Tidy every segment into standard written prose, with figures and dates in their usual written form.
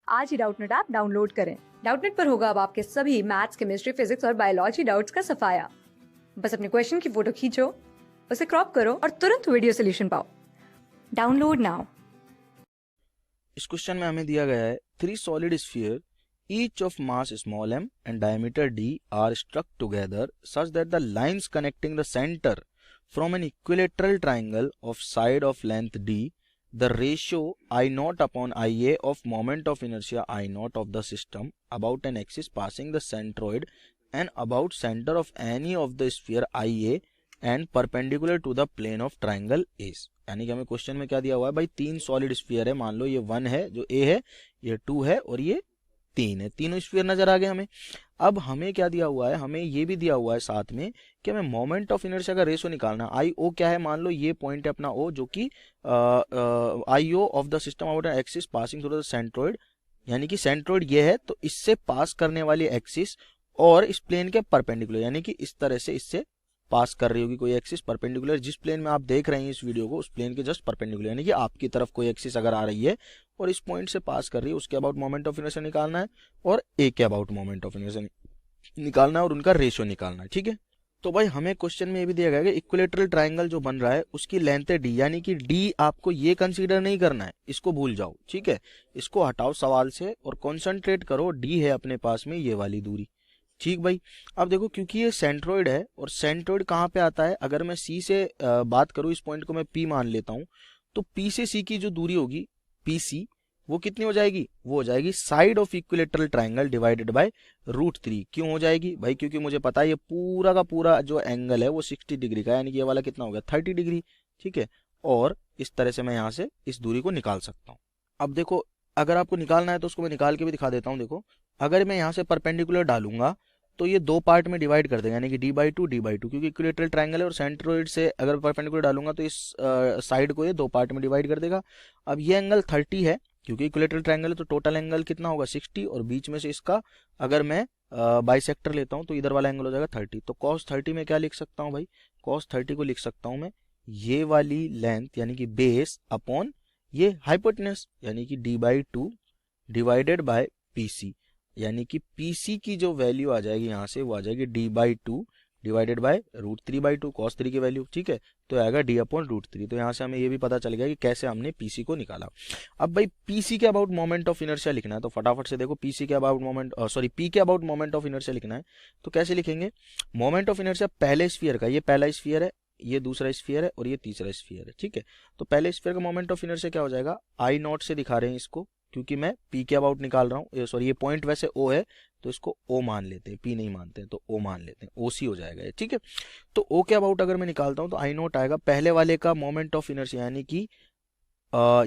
आज ही Doubtnut app download करें। Doubtnut पर होगा अब आपके सभी मैथ्स, केमिस्ट्री, फिजिक्स और बायोलॉजी डाउट्स का सफाया। बस अपने क्वेश्चन की फोटो खींचो, उसे क्रॉप करो और तुरंत वीडियो सोल्यूशन पाओ। Download now. इस क्वेश्चन में हमें दिया गया है 3 solid sphere each of mass small m and diameter d are stuck together such that the lines connecting the center from an equilateral triangle of side of length d, the ratio I naught upon Ia of moment of inertia I naught of the system about an axis passing the centroid and about center of any of the sphere Ia and perpendicular to the plane of triangle is। यानी कि हमें question में क्या दिया हुआ है भाई, 3 solid sphere है। मान लो ये 1 है जो ए है, ये 2 है और ये 3 है। तीनों स्फीयर नजर आ गए हमें। अब हमें क्या दिया हुआ है, हमें ये भी दिया हुआ है साथ में कि हमें मोमेंट ऑफ इनर्शिया का रेशो निकालना। आई ओ क्या है, मान लो ये पॉइंट है अपना ओ, जो कि I O of the system about an axis passing through the centroid, यानी कि सेंट्रोइड ये है तो इससे पास करने वाली एक्सिस और इस प्लेन के परपेंडिकुलर, यानी कि इस तरह से इससे पास कर रही होगी कोई एक्सिस परपेंडिकुलर। जिस प्लेन में आप देख रहे हैं इस वीडियो को, उस प्लेन के जस्ट परपेंडिकुलर, यानी कि आपकी तरफ कोई एक्सिस अगर आ रही है और इस पॉइंट से पास कर रही है, उसके अबाउट मोमेंट ऑफ इनर्शिया निकालना है और ए के अबाउट मोमेंट ऑफ इनर्शिया निकालना है और उनका रेशियो निकालना है। ठीक है, तो भाई हमें क्वेश्चन में ये भी दिया गया है कि इक्विलेटरल ट्राइंगल जो बन रहा है उसकी लेंथ है डी, यानी कि डी आपको ये कंसीडर नहीं करना है, इसको भूल जाओ। ठीक है, इसको हटाओ सवाल से और कॉन्सेंट्रेट करो, डी है अपने पास में ये वाली दूरी। ठीक भाई, अब देखो क्योंकि ये सेंट्रोइड है और सेंट्रोइड कहाँ पे आता है, अगर मैं सी से बात करूँ, इस पॉइंट को मैं पी मान लेता हूँ, तो पी से सी की जो दूरी होगी पी सी, वो कितनी हो जाएगी, वो हो जाएगी side of equilateral triangle divided by √3। क्यों हो जाएगी भाई, क्योंकि मुझे पता है ये पूरा का पूरा जो एंगल है वो 60 डिग्री का है, यानी कि ये वाला कितना हो गया 30 डिग्री। ठीक है, और इस तरह से मैं यहाँ से इस दूरी को निकाल सकता हूँ। अब देखो अगर आपको निकालना है तो उसको मैं निकाल के भी दिखा देता हूँ। देखो अगर मैं यहाँ से परपेंडिकुलर डालूंगा तो ये 2 पार्ट में डिवाइड कर देगा, यानी कि d/2 d/2, क्योंकि इक्विलेटरल ट्रायंगल है और सेंट्रोइड से अगर परपेंडिकुलर डालूंगा तो इस साइड को ये 2 पार्ट में डिवाइड कर देगा। अब ये एंगल 30 है, क्योंकि इक्विलेटरल ट्रायंगल है तो टोटल एंगल कितना होगा 60, और बीच में से इसका अगर मैं बाइसेक्टर लेता हूँ तो इधर वाला एंगल हो जाएगा 30। तो cos 30 में क्या लिख सकता हूँ भाई, cos 30 को लिख सकता हूँ मैं ये वाली लेंथ, यानी कि बेस अपॉन ये हाइपोटेनस, यानी कि d/2 डिवाइडेड बाय पीसी, यानी कि पीसी की जो वैल्यू आ जाएगी यहाँ से वो आ जाएगी d/2 डिवाइडेड बाय √3/2 cos 3 की वैल्यू। ठीक है, तो आएगा d/√3। तो यहाँ से हमें ये भी पता चल गया कि कैसे हमने पीसी को निकाला। अब भाई पीसी के अबाउट मोमेंट ऑफ इनर्शिया लिखना है, तो फटाफट से देखो पीसी के अबाउट मोमेंट पी के अबाउट मोमेंट ऑफ इनर्शिया लिखना है। तो कैसे लिखेंगे, मोमेंट ऑफ इनर्शिया पहले स्फीयर का, ये पहला स्फीयर है, ये दूसरा स्फीयर है और ये तीसरा स्फीयर है। ठीक है, तो पहले स्फीयर का मोमेंट ऑफ इनर्शिया क्या हो जाएगा, आई नॉट से दिखा रहे हैं इसको, क्योंकि मैं पी के अबाउट निकाल रहा हूँ। सॉरी, ये पॉइंट वैसे ओ है तो इसको ओ मान लेते हैं, पी नहीं मानते हैं तो ओ मान लेते हैं, ओ सी हो जाएगा ये। ठीक है, तो ओ के अबाउट अगर मैं निकालता हूँ तो आई नॉट आएगा पहले वाले का मोमेंट ऑफ इनर्शिया, यानी कि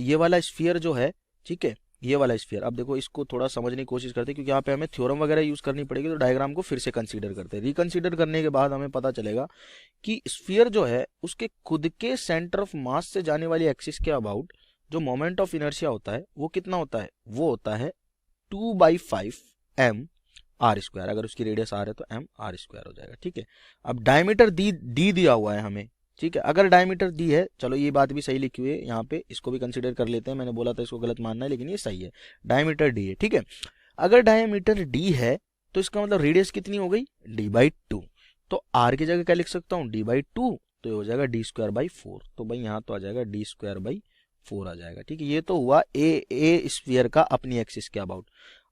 ये वाला स्फीयर जो है, ठीक है, ये वाला स्फीयर। अब देखो इसको थोड़ा समझने की कोशिश करते हैं, क्योंकि यहाँ पे हमें थ्योरम वगैरह यूज करनी पड़ेगी, तो डायग्राम को फिर से कंसीडर करते हैं। रिकंसीडर करने के बाद हमें पता चलेगा कि स्फीयर जो है उसके खुद के सेंटर ऑफ मास से जाने वाली एक्सिस के अबाउट जो मोमेंट ऑफ इनर्शिया होता है वो कितना होता है, वो होता है 2/5 m r²। अगर उसकी रेडियस r है तो m r² हो जाएगा। ठीक है, अब डायमीटर डी दिया हुआ है हमें। ठीक है, अगर डायमीटर डी है, चलो ये बात भी सही लिखी हुई है यहाँ पे, इसको भी कंसीडर कर लेते हैं। मैंने बोला था इसको गलत मानना है, लेकिन ये सही है, डायमीटर डी है। ठीक है, अगर डायमीटर डी है तो इसका मतलब रेडियस कितनी हो गई d/2। तो r की जगह क्या लिख सकता हूँ d/2, तो ये हो जाएगा d²/4। तो भाई यहाँ तो आ जाएगा d²/4 आ जाएगा। ठीक है, ये तो हुआ ए स्फीयर का अपनी एक्सिस के अबाउट।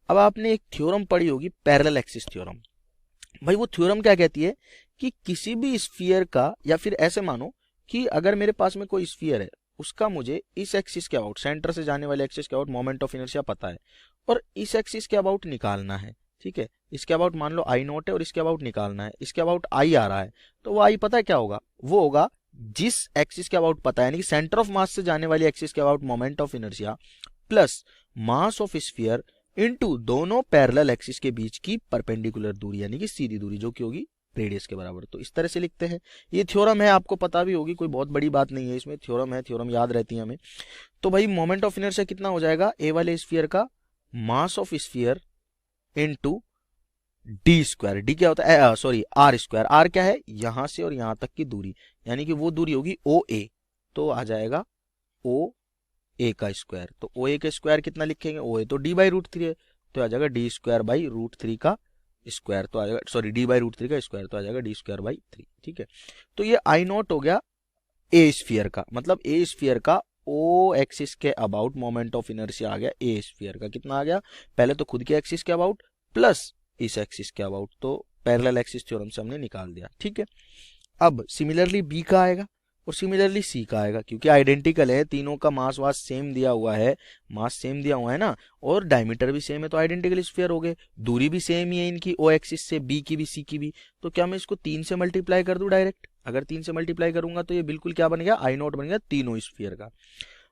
अब आपने एक थ्योरम पढ़ी होगी, पैरेलल एक्सिस थ्योरम। भाई वो थ्योरम क्या कहती है कि किसी भी स्फीयर का, या फिर ऐसे मानो कि अगर मेरे पास में कोई स्फीयर है, उसका मुझे इस एक्सिस के अबाउट, सेंटर से जाने वाले एक्सिस के अबाउट मोमेंट ऑफ इनर्शिया पता है और इस एक्सिस के अबाउट निकालना है। ठीक है, इसके अबाउट मान लो आई नॉट है और इसके अबाउट निकालना है, इसके अबाउट आई आ रहा है, तो वो आई पता है क्या होगा, वो होगा जिस एक्सिस के अबाउट पता है, यानी कि सेंटर ऑफ मास से जाने वाली एक्सिस के about moment of inertia plus mass of sphere into दोनों पैरेलल एक्सिस के बीच की परपेंडिकुलर दूरी, यानी कि सीधी दूरी, जो कि होगी रेडियस के बराबर। तो इस तरह से लिखते हैं। ये थ्योरम है, आपको पता भी होगी, कोई बहुत बड़ी बात नहीं है इसमें, थ्योरम है, थ्योरम याद रहती है हमें। तो भाई मोमेंट ऑफ इनर्शिया कितना हो जाएगा, ए वाले स्फीयर का mass of sphere into d²। D क्या होता है, r²। r क्या है, यहां से और यहां तक की दूरी, यानी कि वो दूरी होगी ओ ए, तो आ जाएगा ओ ए का स्क्वायर। तो ओ ए का स्क्वायर कितना लिखेंगे, ओ ए तो डी बाई रूट थ्री है, तो आ जाएगा D square by root three का स्क्वायर, तो आ जाएगा sorry D by root three का स्क्वायर, तो आ जाएगा डी स्क्वायर बाई थ्री। ठीक है, तो ये आई नॉट हो गया ए स्फीयर का, मतलब ए स्फीयर का ओ एक्सिस के अबाउट मोमेंट ऑफ इनर्शिया आ गया ए स्फीयर का। कितना आ गया, पहले तो खुद के एक्सिस के अबाउट प्लस इस एक्सिस के अबाउट, तो पैरेलल एक्सिस थ्योरम से हमने निकाल दिया। ठीक है, अब सिमिलरली बी का आएगा और सिमिलरली सी का आएगा, क्योंकि आइडेंटिकल है, तीनों का मास वास सेम दिया हुआ है, मास सेम दिया हुआ है ना, और डायमीटर भी सेम है, तो आइडेंटिकल स्फीयर हो गए। दूरी भी सेम ही है इनकी ओ एक्सिस से, बी की भी सी की भी, तो क्या मैं इसको 3 से मल्टीप्लाई कर दूं डायरेक्ट? अगर 3 से मल्टीप्लाई करूंगा तो ये बिल्कुल क्या बन गया, आई नॉट बन गया तीनों स्फीयर का।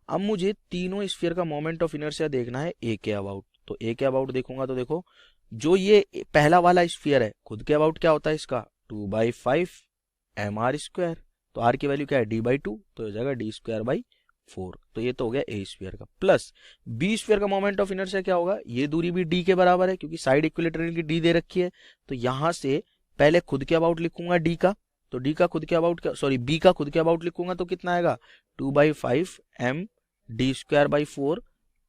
अब मुझे तीनों स्फीयर का मोमेंट ऑफ इनर्शिया देखना है ए के अबाउट, तो ए के अबाउट देखूंगा तो देखो, जो ये पहला वाला स्फीयर है खुद के अबाउट क्या होता है इसका, 2/5 एम आर स्क्वायर, तो आर की वैल्यू क्या है, डी बाई टू, तो हो जाएगा डी स्क्वायर बाई 4। तो ये तो हो गया ए स्फीयर का। प्लस बी स्फीयर का मोमेंट ऑफ इनर्शिया क्या होगा, ये दूरी भी डी के बराबर है, क्योंकि साइड इक्विलेटरल की डी दे रखी है, तो यहां से पहले खुद के अबाउट लिखूंगा डी का, तो डी का खुद के अबाउट सॉरी बी का खुद के अबाउट लिखूंगा तो कितना आएगा, 2/5 M D square by 4,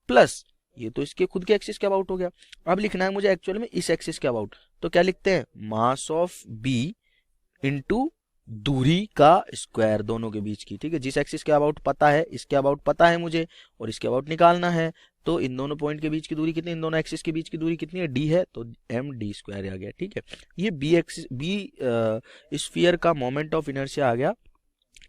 plus ये तो इसके खुद के एक्सिस के अबाउट हो गया। अब लिखना है मुझे एक्चुअल में इस एक्सिस के अबाउट, तो क्या लिखते हैं, मास ऑफ बी इंटू दूरी का स्क्वायर दोनों के बीच की। ठीक है, जिस एक्सिस के अबाउट पता है, इसके अबाउट पता है मुझे, और इसके अबाउट निकालना है, तो इन दोनों पॉइंट के बीच की दूरी कितनी, इन दोनों एक्सिस के बीच की दूरी कितनी है, डी है, तो एम डी स्क्वायर आ गया। ठीक है, ये बी एक्सिस बी स्फीयर का मोमेंट ऑफ इनर्शिया आ गया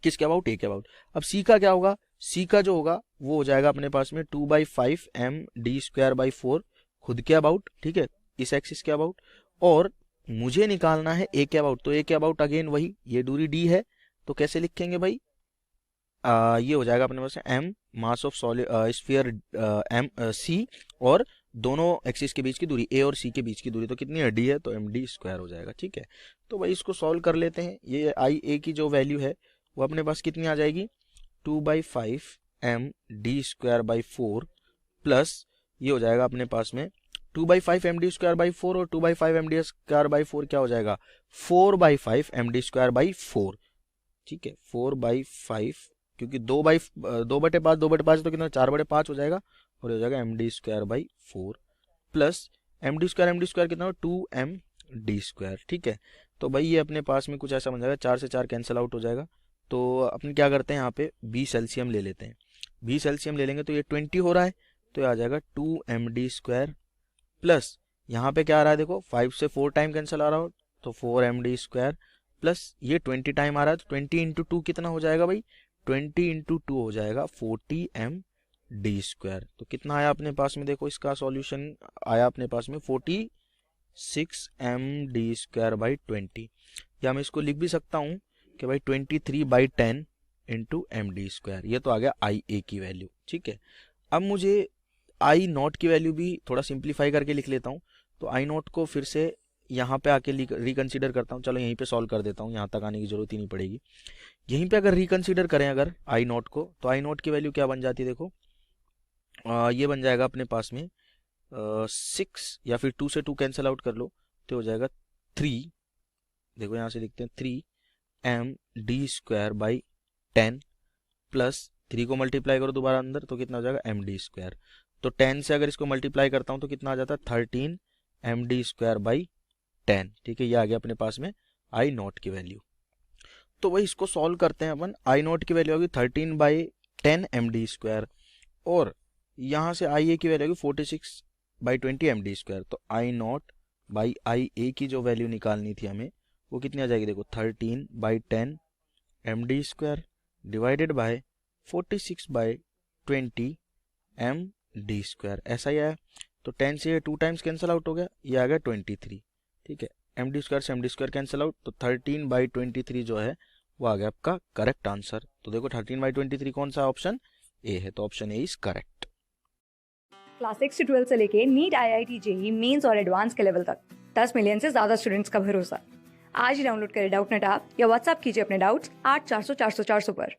किसके अबाउट, ए के अबाउट। अब सी का क्या होगा, सी का जो होगा वो हो जाएगा अपने पास में 2/5 एम डी स्क्वायर बाई 4 खुद के अबाउट, ठीक है, इस एक्सिस के अबाउट, और मुझे निकालना है ए के अबाउट, तो ए के अबाउट अगेन वही, ये दूरी डी है, तो कैसे लिखेंगे भाई, ये हो जाएगा अपने पास M mass of solid sphere M C, और दोनों एक्सिस के बीच की दूरी ए और सी के बीच की दूरी तो कितनी है, डी है, तो एम डी स्क्वायर हो जाएगा। ठीक है, तो भाई इसको सॉल्व कर लेते हैं। ये आई ए की जो वैल्यू है वो अपने पास कितनी आ जाएगी, 2/5 M D square by 4 plus ये हो जाएगा अपने पास में 2/5 एम डी स्क्वायर बाई 4, और 2/5 एम डी स्क्वायर बाई 4 क्या हो जाएगा, 4/5 एम डी स्क्वायर बाई 4। ठीक है, 4/5, क्योंकि 2/5 2/5 तो कितना, 4/5 हो जाएगा, और हो जाएगा M D square by 4 plus M D square कितना, 2 एम डी स्क्वायर। ठीक है, तो भाई ये अपने पास में कुछ ऐसा बन जाएगा, 4 से 4 कैंसिल आउट हो जाएगा, तो अपन क्या करते हैं यहाँ पे बीस एलसीएम ले लेते हैं। बीस एलसीएम ले लेंगे तो ये 20 हो रहा है, तो ये आ जाएगा 2 एम डी स्क्वायर प्लस यहाँ पे क्या आ रहा है, देखो 5 से 4 टाइम कैंसिल आ रहा हो, तो 4 एम डी स्क्वायर प्लस ये 20 टाइम आ रहा है, तो 20 इंटू 2 कितना हो जाएगा भाई, 20 इंटू 2 हो जाएगा 40 एम डी स्क्वायर। तो कितना आया अपने पास में, देखो इसका सॉल्यूशन आया अपने पास में 46 एम डी स्क्वायर बाई 20, या मैं इसको लिख भी सकता हूँ कि भाई 23/10 इंटू एम डी स्क्वायर, ये तो आ गया आई ए की वैल्यू। ठीक है, अब मुझे आई नॉट की वैल्यू भी थोड़ा सिंप्लीफाई करके लिख लेता हूँ, तो आई नॉट को फिर से यहाँ पे आके रिकंसीडर करता हूँ, चलो यहीं पे सॉल्व कर देता हूँ, यहाँ तक आने की जरूरत ही नहीं पड़ेगी। यहीं पे अगर रिकंसीडर करें अगर आई नॉट को, तो आई नॉट की वैल्यू क्या बन जाती है, देखो ये बन जाएगा अपने पास में 6, या फिर 2 से 2 कैंसिल आउट कर लो तो हो जाएगा 3, देखो यहाँ से लिखते हैं 3 M D square by 10 plus 3 को मल्टीप्लाई करो दोबारा अंदर तो कितना हो जाएगा एम डी स्क्वायर, तो 10 से अगर इसको मल्टीप्लाई करता हूँ तो कितना आ जाता है 13 एम डी स्क्वायर बाई 10। ठीक है, ये आ गया अपने पास में आई नॉट की वैल्यू। तो वही इसको सॉल्व करते हैं अपन, आई नॉट की वैल्यू होगी 13/10 एम डी स्क्वायर, और यहाँ से आई ए की वैल्यू होगी 46/20 एम डी स्क्वायर, तो आई नॉट बाई आई ए की जो वैल्यू निकालनी थी हमें वो कितनी आ जाएगी, देखो 13/10 M D square divided by 46/20 M D square, ऐसा ही आया। तो 10 से 2 टाइम्स कैंसिल आउट हो गया, ये आ गया 23। ठीक है, एम डी स्क्वायर से M D square cancel out, तो 13/23 जो है वो आ गया आपका करेक्ट आंसर। तो देखो 13/23 कौन सा ऑप्शन, ए है, तो option A is correct. Class 6 से 12 से लेके नीट, IIT, JEE मेंस और एडवांस के लेवल तक 10 मिलियन से ज्यादा स्टूडेंट्स का भरोसा। आज ही डाउनलोड करें डाउटनेट ऐप या व्हाट्सएप कीजिए अपने डाउट्स 8400 400 400 पर।